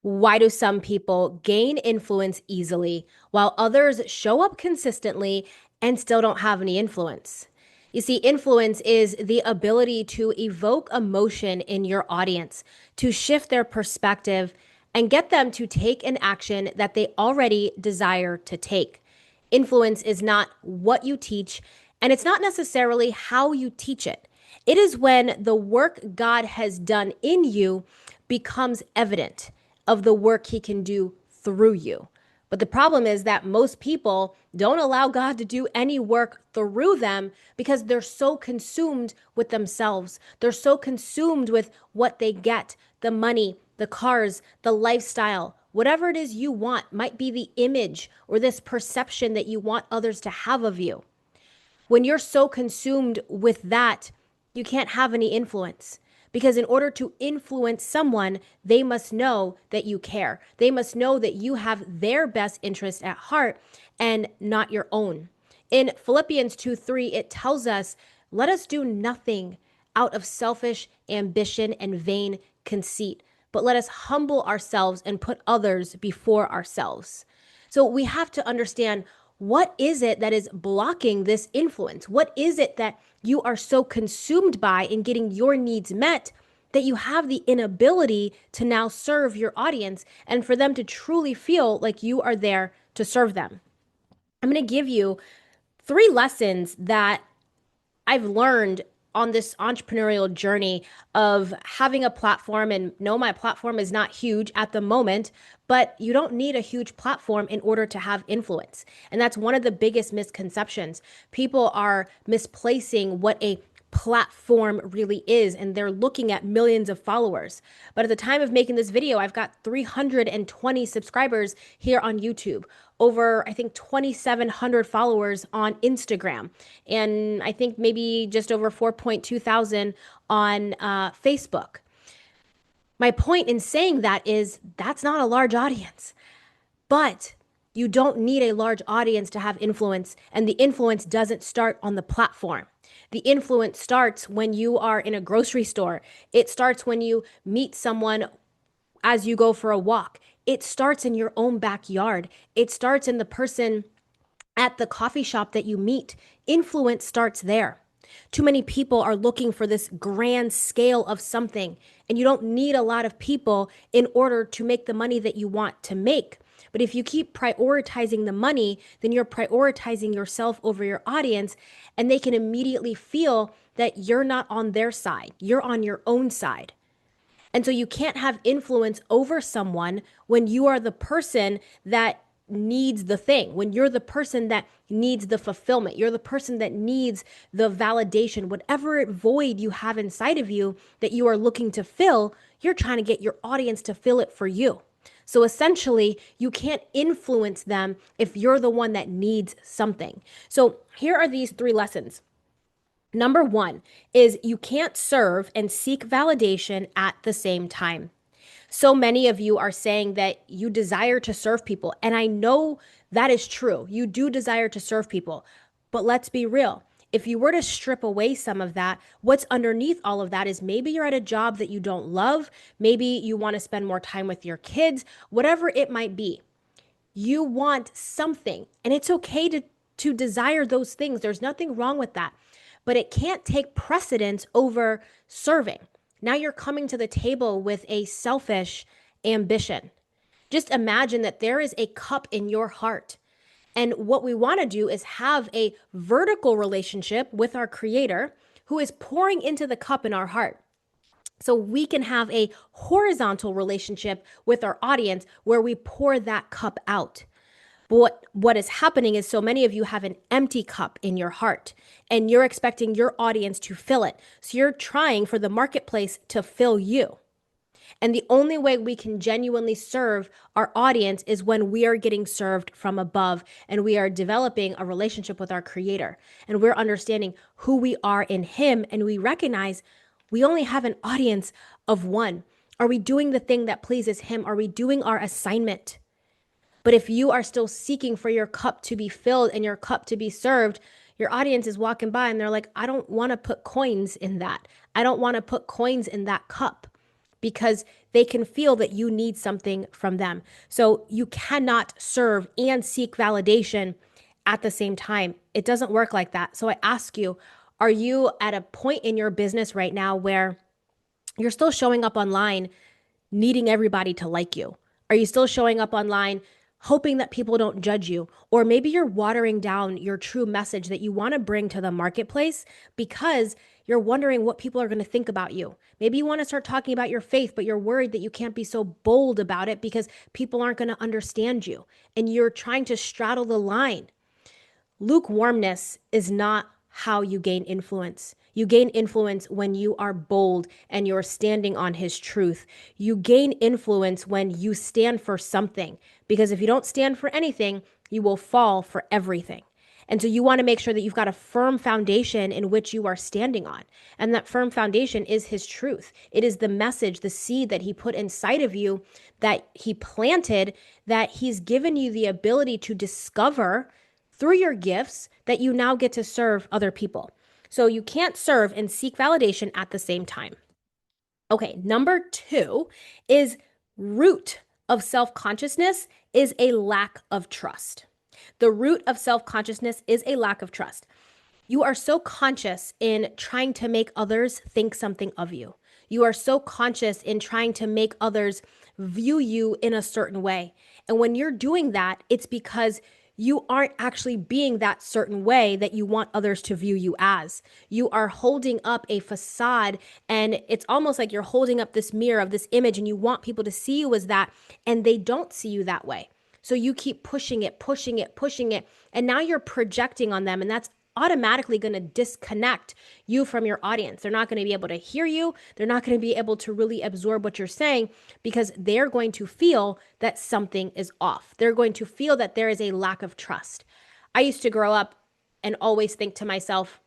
Why do some people gain influence easily while others show up consistently and still don't have any influence? You see, influence is the ability to evoke emotion in your audience, to shift their perspective, and get them to take an action that they already desire to take. Influence is not what you teach, and it's not necessarily how you teach it. It is when the work God has done in you becomes evident of the work he can do through you. But the problem is that most people don't allow God to do any work through them because they're so consumed with themselves. They're so consumed with what they get, the money, the cars, the lifestyle, whatever it is you want might be the image or this perception that you want others to have of you. When you're so consumed with that, you can't have any influence. Because in order to influence someone, they must know that you care. They must know that you have their best interest at heart and not your own. In Philippians 2:3, it tells us, let us do nothing out of selfish ambition and vain conceit, but let us humble ourselves and put others before ourselves. So we have to understand, what is it that is blocking this influence? What is it that you are so consumed by in getting your needs met that you have the inability to now serve your audience and for them to truly feel like you are there to serve them? I'm going to give you three lessons that I've learned on this entrepreneurial journey of having a platform. And no, my platform is not huge at the moment, but you don't need a huge platform in order to have influence. And that's one of the biggest misconceptions. People are misplacing what a platform really is, and they're looking at millions of followers. But at the time of making this video, I've got 320 subscribers here on YouTube, over I think 2,700 followers on Instagram, and I think maybe just over 4.2 thousand on Facebook. My point in saying that is that's not a large audience, but you don't need a large audience to have influence, and the influence doesn't start on the platform. The influence starts when you are in a grocery store. It starts when you meet someone as you go for a walk. It starts in your own backyard. It starts in the person at the coffee shop that you meet. Influence starts there. Too many people are looking for this grand scale of something, and you don't need a lot of people in order to make the money that you want to make. But if you keep prioritizing the money, then you're prioritizing yourself over your audience, and they can immediately feel that you're not on their side. You're on your own side. And so you can't have influence over someone when you are the person that needs the thing, when you're the person that needs the fulfillment, you're the person that needs the validation, whatever void you have inside of you that you are looking to fill, you're trying to get your audience to fill it for you. So essentially, you can't influence them if you're the one that needs something. So here are these three lessons. Number one is you can't serve and seek validation at the same time. So many of you are saying that you desire to serve people. And I know that is true. You do desire to serve people. But let's be real. If you were to strip away some of that, what's underneath all of that is maybe you're at a job that you don't love. Maybe you want to spend more time with your kids, whatever it might be. You want something, and it's okay to desire those things. There's nothing wrong with that, but it can't take precedence over serving. Now you're coming to the table with a selfish ambition. Just imagine that there is a cup in your heart. And what we want to do is have a vertical relationship with our Creator who is pouring into the cup in our heart. So we can have a horizontal relationship with our audience where we pour that cup out. But what is happening is so many of you have an empty cup in your heart and you're expecting your audience to fill it. So you're trying for the marketplace to fill you. And the only way we can genuinely serve our audience is when we are getting served from above and we are developing a relationship with our Creator and we're understanding who we are in Him, and we recognize we only have an audience of one. Are we doing the thing that pleases Him? Are we doing our assignment? But if you are still seeking for your cup to be filled and your cup to be served, your audience is walking by and they're like, I don't want to put coins in that. I don't want to put coins in that cup. because they can feel that you need something from them. So you cannot serve and seek validation at the same time. It doesn't work like that. So I ask you, are you at a point in your business right now where you're still showing up online needing everybody to like you? Are you still showing up online hoping that people don't judge you? Or maybe you're watering down your true message that you want to bring to the marketplace because you're wondering what people are going to think about you. Maybe you want to start talking about your faith, but you're worried that you can't be so bold about it because people aren't going to understand you. And you're trying to straddle the line. Lukewarmness is not how you gain influence. You gain influence when you are bold and you're standing on his truth. You gain influence when you stand for something, because if you don't stand for anything, you will fall for everything. And so you want to make sure that you've got a firm foundation in which you are standing on. And that firm foundation is his truth. It is the message, the seed that he put inside of you, that he planted, that he's given you the ability to discover through your gifts that you now get to serve other people. So you can't serve and seek validation at the same time. Okay, number 2 is root of self-consciousness is a lack of trust. The root of self-consciousness is a lack of trust. You are so conscious in trying to make others think something of you. You are so conscious in trying to make others view you in a certain way. And when you're doing that, it's because you aren't actually being that certain way that you want others to view you as. You are holding up a facade, and it's almost like you're holding up this mirror of this image, and you want people to see you as that, and they don't see you that way. So you keep pushing it, pushing it, pushing it, and now you're projecting on them, and that's automatically going to disconnect you from your audience. They're not going to be able to hear you. They're not going to be able to really absorb what you're saying because they're going to feel that something is off. They're going to feel that there is a lack of trust. I used to grow up and always think to myself,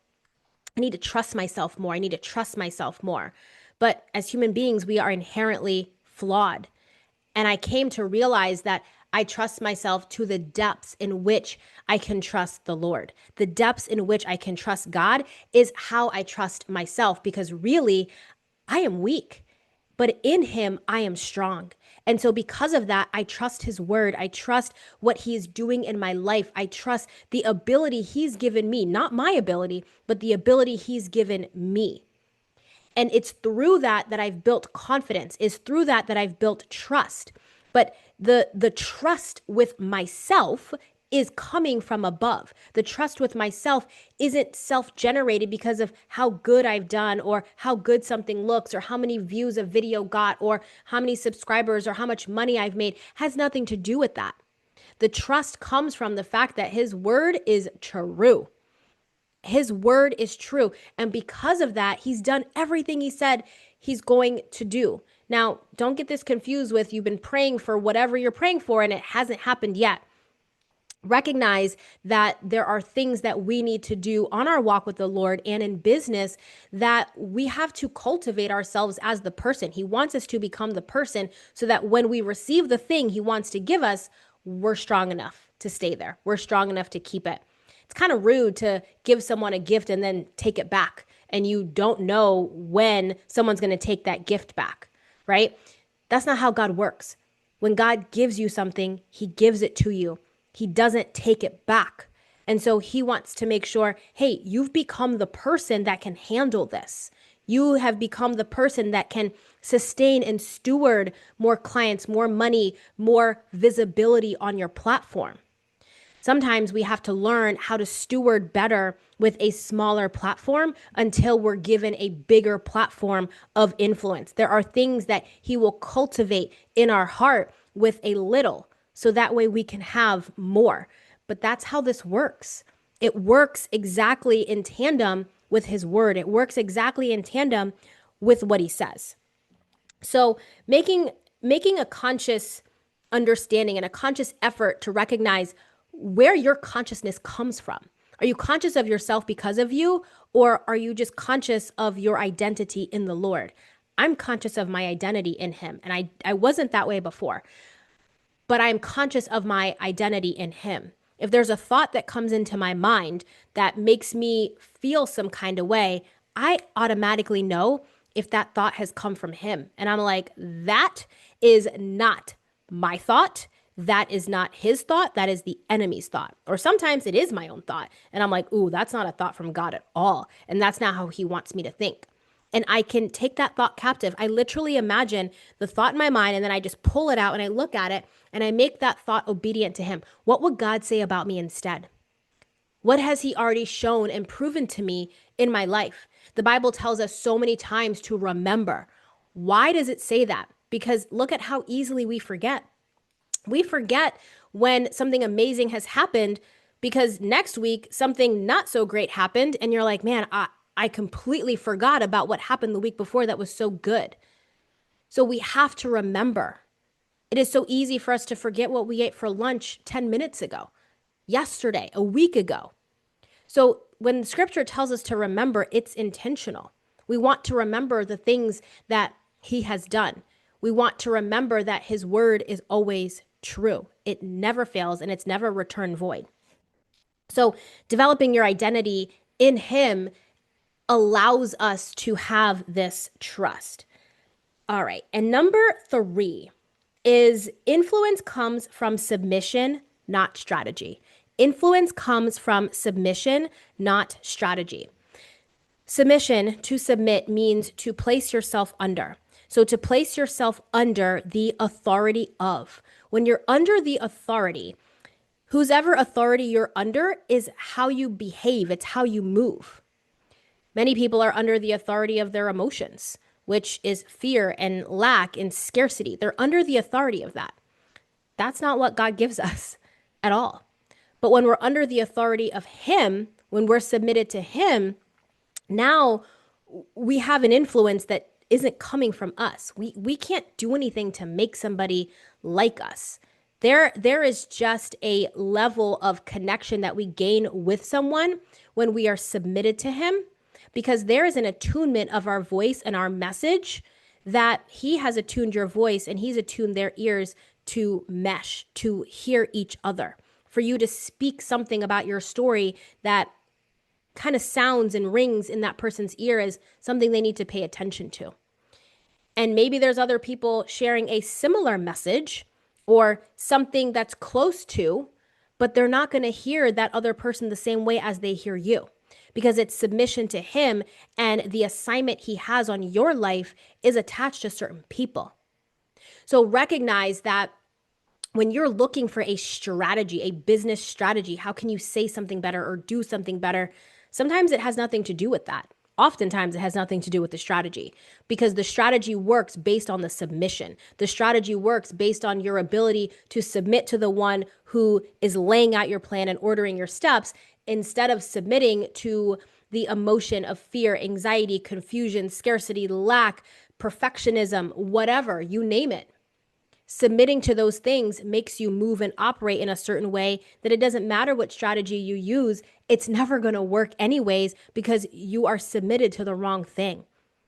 I need to trust myself more. I need to trust myself more. But as human beings, we are inherently flawed. And I came to realize that I trust myself to the depths in which I can trust the Lord. The depths in which I can trust God is how I trust myself, because really, I am weak, but in him, I am strong. And so because of that, I trust his word. I trust what he is doing in my life. I trust the ability he's given me, not my ability, but the ability he's given me. And it's through that that I've built confidence. It's through that that I've built trust. But the trust with myself is coming from above. The trust with myself isn't self-generated because of how good I've done or how good something looks or how many views a video got or how many subscribers or how much money I've made. It has nothing to do with that. The trust comes from the fact that his word is true. His word is true. And because of that, he's done everything he said he's going to do. Now, don't get this confused with you've been praying for whatever you're praying for and it hasn't happened yet. Recognize that there are things that we need to do on our walk with the Lord and in business that we have to cultivate ourselves as the person. He wants us to become the person so that when we receive the thing he wants to give us, we're strong enough to stay there. We're strong enough to keep it. It's kind of rude to give someone a gift and then take it back, and you don't know when someone's going to take that gift back, right? That's not how God works. When God gives you something, he gives it to you. He doesn't take it back. And so he wants to make sure, hey, you've become the person that can handle this. You have become the person that can sustain and steward more clients, more money, more visibility on your platform. Sometimes we have to learn how to steward better with a smaller platform until we're given a bigger platform of influence. There are things that he will cultivate in our heart with a little, so that way we can have more. But that's how this works. It works exactly in tandem with his word. It works exactly in tandem with what he says. So making a conscious understanding and a conscious effort to recognize where your consciousness comes from. Are you conscious of yourself because of you, or are you just conscious of your identity in the Lord? I'm conscious of my identity in him, and I wasn't that way before, but I'm conscious of my identity in him. If there's a thought that comes into my mind that makes me feel some kind of way, I automatically know if that thought has come from him. And I'm like, that is not my thought. That is not his thought. That is the enemy's thought. Or sometimes it is my own thought. And I'm like, ooh, that's not a thought from God at all. And that's not how he wants me to think. And I can take that thought captive. I literally imagine the thought in my mind, and then I just pull it out and I look at it and I make that thought obedient to him. What would God say about me instead? What has he already shown and proven to me in my life? The Bible tells us so many times to remember. Why does it say that? Because look at how easily we forget. We forget when something amazing has happened because next week something not so great happened and you're like, man, I completely forgot about what happened the week before that was so good. So we have to remember. It is so easy for us to forget what we ate for lunch 10 minutes ago, yesterday, a week ago. So when scripture tells us to remember, it's intentional. We want to remember the things that he has done. We want to remember that his word is always true. It never fails and it's never returned void. So developing your identity in him allows us to have this trust. All right. And number 3 is influence comes from submission, not strategy. Influence comes from submission, not strategy. Submission, to submit, means to place yourself under. So to place yourself under the authority of. When you're under the authority, whosever authority you're under is how you behave. It's how you move. Many people are under the authority of their emotions, which is fear and lack and scarcity. They're under the authority of that. That's not what God gives us at all. But when we're under the authority of him, when we're submitted to him, now we have an influence that isn't coming from us. We can't do anything to make somebody like us. There is just a level of connection that we gain with someone when we are submitted to him, because there is an attunement of our voice and our message that he has attuned your voice and he's attuned their ears to mesh, to hear each other, for you to speak something about your story that kind of sounds and rings in that person's ear as something they need to pay attention to. And maybe there's other people sharing a similar message or something that's close to, but they're not going to hear that other person the same way as they hear you, because it's submission to him, and the assignment he has on your life is attached to certain people. So recognize that when you're looking for a strategy, a business strategy, how can you say something better or do something better? Sometimes it has nothing to do with that. Oftentimes it has nothing to do with the strategy, because the strategy works based on the submission. The strategy works based on your ability to submit to the one who is laying out your plan and ordering your steps, instead of submitting to the emotion of fear, anxiety, confusion, scarcity, lack, perfectionism, whatever, you name it. Submitting to those things makes you move and operate in a certain way that it doesn't matter what strategy you use, it's never going to work anyways, because you are submitted to the wrong thing.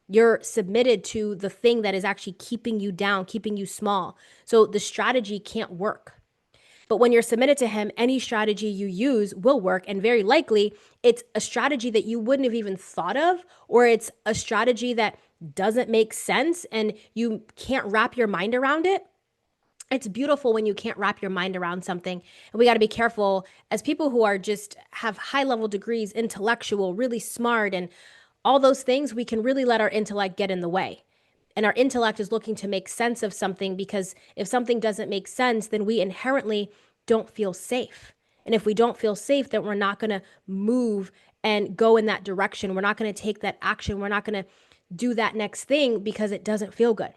You're submitted to the thing that is actually keeping you down, keeping you small. So the strategy can't work. But when you're submitted to him, any strategy you use will work. And very likely it's a strategy that you wouldn't have even thought of, or it's a strategy that doesn't make sense and you can't wrap your mind around it. It's beautiful when you can't wrap your mind around something. And we got to be careful as people who are just have high level degrees, intellectual, really smart, and all those things. We can really let our intellect get in the way. And our intellect is looking to make sense of something, because if something doesn't make sense, then we inherently don't feel safe. And if we don't feel safe, then we're not going to move and go in that direction. We're not going to take that action. We're not going to do that next thing because it doesn't feel good.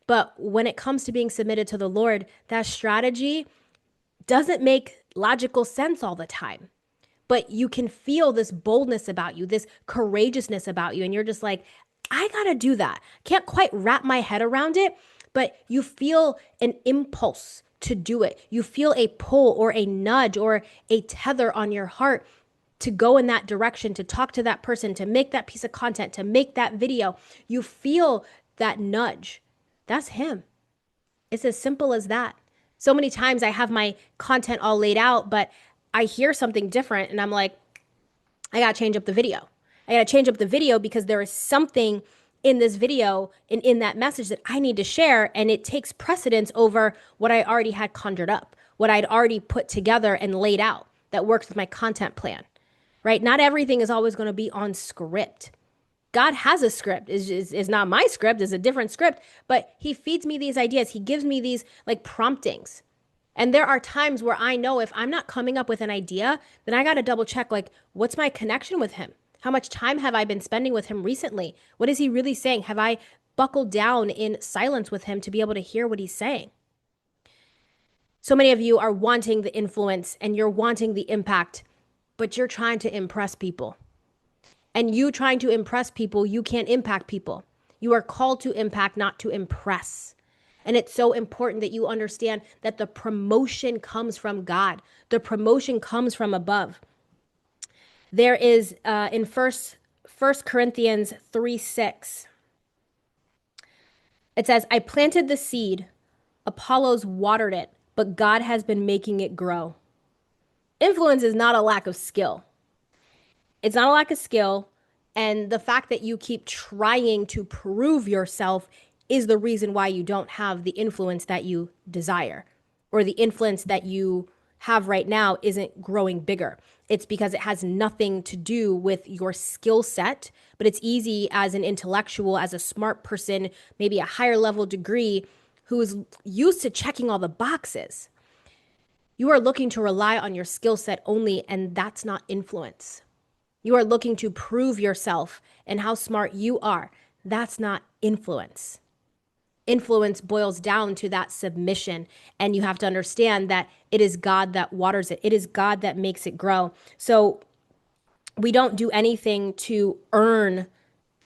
But when it comes to being submitted to the Lord, that strategy doesn't make logical sense all the time. But you can feel this boldness about you, this courageousness about you. And you're just like, I got to do that. Can't quite wrap my head around it, but you feel an impulse to do it. You feel a pull or a nudge or a tether on your heart to go in that direction, to talk to that person, to make that piece of content, to make that video. You feel that nudge. That's him. It's as simple as that. So many times I have my content all laid out, but I hear something different and I'm like, I got to change up the video. I got to change up the video because there is something in this video and in that message that I need to share. And it takes precedence over what I already had conjured up, what I'd already put together and laid out that works with my content plan, right? Not everything is always going to be on script. God has a script. Is not my script, is a different script, but he feeds me these ideas. He gives me these like promptings. And there are times where I know if I'm not coming up with an idea, then I got to double check, like, what's my connection with him? How much time have I been spending with him recently? What is he really saying? Have I buckled down in silence with him to be able to hear what he's saying? So many of you are wanting the influence and you're wanting the impact, but you're trying to impress people. And you trying to impress people, you can't impact people. You are called to impact, not to impress. And it's so important that you understand that the promotion comes from God. The promotion comes from above. There is in First Corinthians 3:6. It says, I planted the seed, Apollos watered it, but God has been making it grow. Influence is not a lack of skill. It's not a lack of skill. And the fact that you keep trying to prove yourself is the reason why you don't have the influence that you desire, or the influence that you have right now isn't growing bigger. It's because it has nothing to do with your skill set, but it's easy as an intellectual, as a smart person, maybe a higher level degree who is used to checking all the boxes. You are looking to rely on your skill set only, and that's not influence. You are looking to prove yourself and how smart you are. That's not influence. Influence boils down to that submission. And you have to understand that it is God that waters it. It is God that makes it grow. So we don't do anything to earn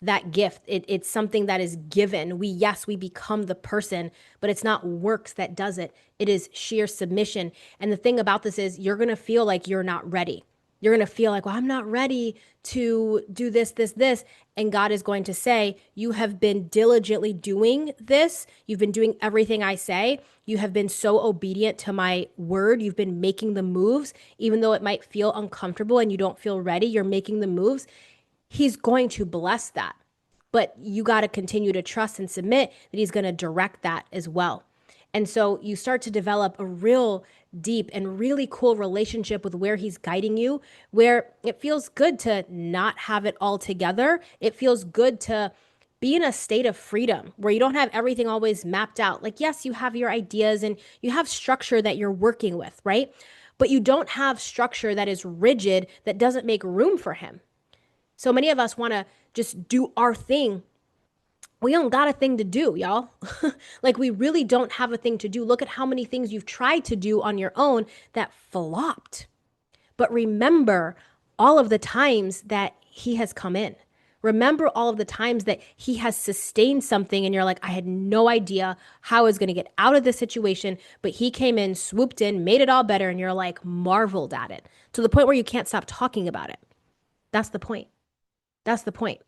that gift. It's something that is given. We become the person, but it's not works that does it. It is sheer submission. And the thing about this is you're going to feel like you're not ready. You're going to feel like, well, I'm not ready to do this. And God is going to say, you have been diligently doing this. You've been doing everything I say. You have been so obedient to my word. You've been making the moves, even though it might feel uncomfortable and you don't feel ready. You're making the moves. He's going to bless that. But you got to continue to trust and submit that he's going to direct that as well. And so you start to develop a real deep and really cool relationship with where he's guiding you, where it feels good to not have it all together. It feels good to be in a state of freedom where you don't have everything always mapped out. Like, yes, you have your ideas and you have structure that you're working with, right? But you don't have structure that is rigid, that doesn't make room for him. So many of us want to just do our thing. We don't got a thing to do, y'all. Like, we really don't have a thing to do. Look at how many things you've tried to do on your own that flopped. But remember all of the times that he has come in. Remember all of the times that he has sustained something and you're like, I had no idea how I was going to get out of this situation, but he came in, swooped in, made it all better, and you're like marveled at it to the point where you can't stop talking about it. That's the point. That's the point.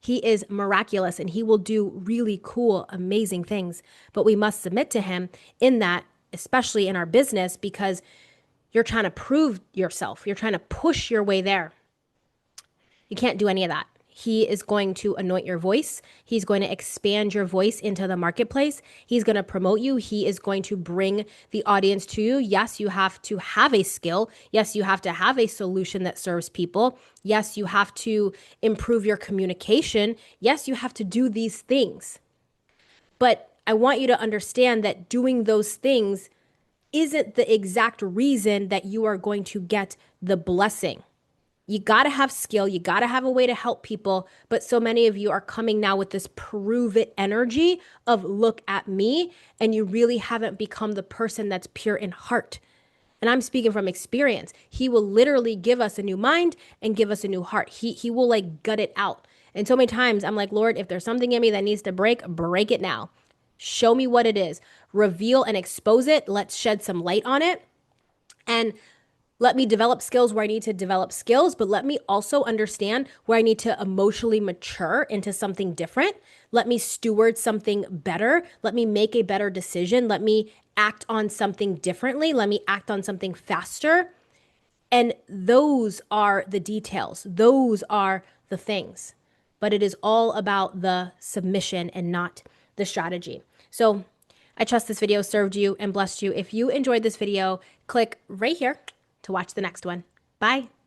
He is miraculous and he will do really cool, amazing things. But we must submit to him in that, especially in our business, because you're trying to prove yourself. You're trying to push your way there. You can't do any of that. He is going to anoint your voice. He's going to expand your voice into the marketplace. He's going to promote you. He is going to bring the audience to you. Yes, you have to have a skill. Yes, you have to have a solution that serves people. Yes, you have to improve your communication. Yes, you have to do these things. But I want you to understand that doing those things isn't the exact reason that you are going to get the blessing. You got to have skill. You got to have a way to help people. But so many of you are coming now with this prove it energy of look at me. And you really haven't become the person that's pure in heart. And I'm speaking from experience. He will literally give us a new mind and give us a new heart. He will like gut it out. And so many times I'm like, Lord, if there's something in me that needs to break it now. Show me what it is. Reveal and expose it. Let's shed some light on it. And let me develop skills where I need to develop skills, but let me also understand where I need to emotionally mature into something different. Let me steward something better. Let me make a better decision. Let me act on something differently. Let me act on something faster. And those are the details. Those are the things. but it is all about the submission and not the strategy. So I trust this video served you and blessed you. If you enjoyed this video, click right here to watch the next one. Bye.